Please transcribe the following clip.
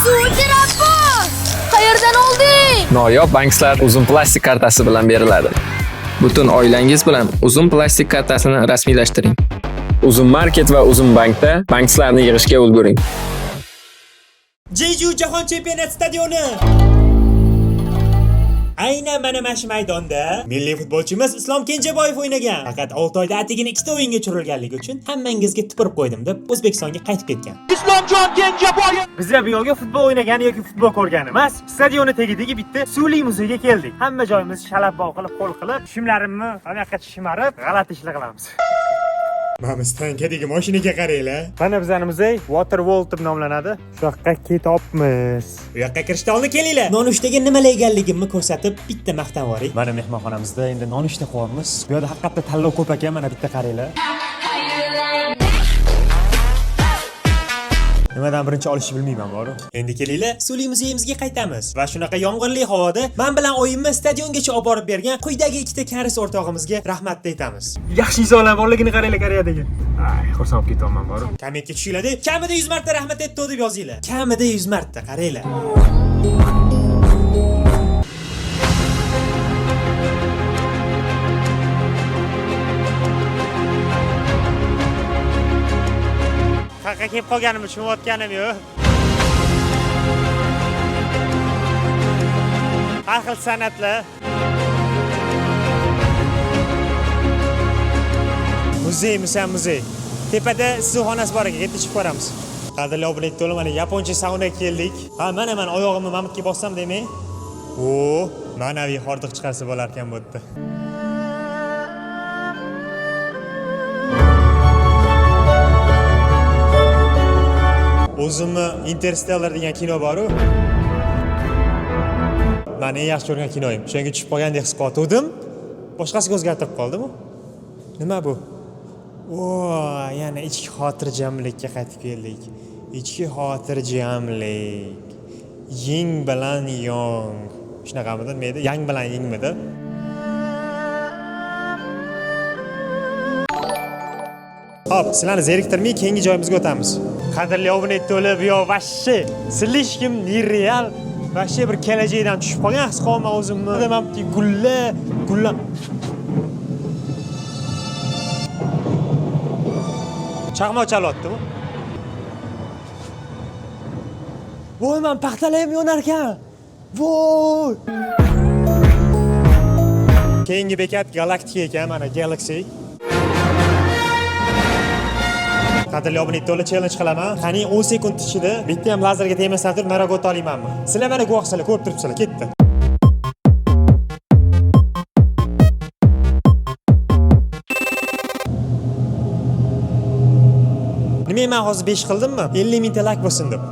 Suvchi Rabbos! Qayerdan olding? Noyob banklar uzun plastik kartasi bilan beriladi. Butun oilangiz bilan uzun plastik kartasini rasmiylashtiring. Uzun market va uzun bankda banklarni yig'ishga ulguring. Jeju Jahon Chempionati stadioni. Aynan mana shu maydonda milliy futbolchimiz Islom Kenjaboyev o'ynagan. Faqat 6 oyda atigini 2 ta o'yinga tushirilganligi uchun hammangizga tupurib qo'ydim deb O'zbekistonga qaytib ketgan. Islomjon Kenjaboyev Bizlar bu yerga futbol o'ynagan yoki futbol ko'rgan emas. Stadionni tagidagi bitta suvli muzeyga keldik. Hamma joyimiz shalabbo qilib, qo'l qilib, shimlarimni anaqa shimarib, g'alati ishlar qilamiz. Mana stankadagi mashinaga qaranglar. Mana bizning muzey Water World deb nomlanadi. Shu yoqqa ketyapmiz. Bu yoqqa kirishda oldin kelinglar. Nonushtaga nimalar ekanligimni ko'rsatib, bitta maqtan boring. Mana mehmonxonamizda endi nonushta qo'yamiz. Bu yerda haqiqatda tanlov ko'p ekan, mana bitta qaranglar. Nimadan birinchi olishni bilmayman boru. Endi kelinglar, suvli muzeyimizga qaytamiz va shunaqa yomg'irli havoda men bilan o'yinni stadiongacha olib borib bergan quyidagi ikkita karis o'rtog'imizga rahmat aytamiz. Yaxshi insonlar borligini qaranglar Koreyadagi. Ay, xursand bo'lib ketyapman boru. Kommentga tushinglar, kamida 100 marta rahmat aytdi deb yozinglar. Kamida 100 marta, qaranglar. Qaqa kelib qolganimni tushunayotganim yo'q. Har xil san'atlar. Muzey. Tepada issiqxonasi bor ekan, yerda chiqib ko'ramiz. Qadrli obunachilar, mana yaponcha saunaga keldik. Ha, mana oyog'imni mamutga bossam demang. Ma'naviy hordiq chiqarsa bo'lar ekan bu yerda. O'zimni Interstellar degan kino bor-ku. Meni eng yaxshi ko'rgan kinoyim. Shunga tushib qolgandek his qildim. Boshqasiga o'zgartirib qoldim. Nima bu? Yana ichki xotirjamlikka qaytib keldik. Ichki xotirjamlik. Ying bilan yong. Shunaqamidi? Nima Yang bilan yingmidi? Hop, sizlarni zeriktirmay keyingi joyimizga o'tamiz. Qadrli obunachilar, bu yoq vashshi. Slishkim nereal. Vashshi bir kelajakdan tushib qolgan his qilaman o'zimni. Demamki gullar. Chaqmoq chalyapti-mi? Voy, men paxtalayim yonar ekan. Voy! Keyingi bekat Galaktika ekan, mana Galaxy. Qadrli obunachilar, challenge qilaman. Qani 10 sekund ichida bitta ham lazerga tegmasdan turib nariga o'ta olmaymanmi? Sizlar mana guvohsizlar, ko'rib turibsizlar, ketdi. Nima men hozir 5 qildimmi? 50 ming like bo'lsin deb.